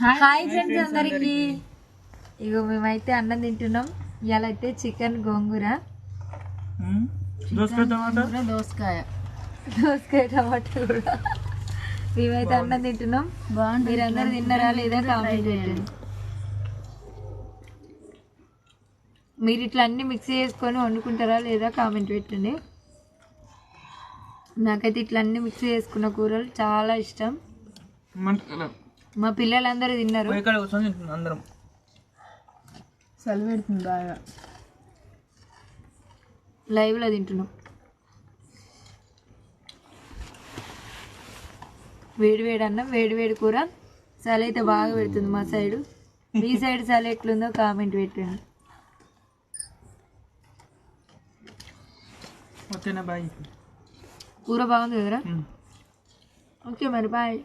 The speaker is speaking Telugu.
హాయ్ ఫ్రెండ్స్ అందరికి. ఇగో మేమైతే అన్నం తింటున్నాం. ఇవాళ అయితే చికెన్ గోంగూర, దోసకాయ టమాటా కూడా. మేమైతే అన్నం తింటున్నాం. మీరందరూ తిన్నారా లేదా కామెంట్ చేయండి. మీరు ఇట్లా అన్ని మిక్స్ చేసుకొని వండుకుంటారా లేదా కామెంట్ పెట్టండి. నాకైతే ఇట్లా అన్ని మిక్స్ చేసుకున్న కూరలు చాలా ఇష్టం. మా పిల్లలందరూ తిన్నారు. అందరం చలి పెడుతుంది బాగా. లైవ్లో తింటున్నాం. వేడి అన్నం, వేడి కూర. చలి అయితే బాగా పెడుతుంది మా సైడు. మీ సైడ్ చలి ఎట్లుందో కామెంట్ పెట్టండి. ఓకేనా, బాయ్. కూర బాగుంది కదరా? ఓకే మరి బాయ్.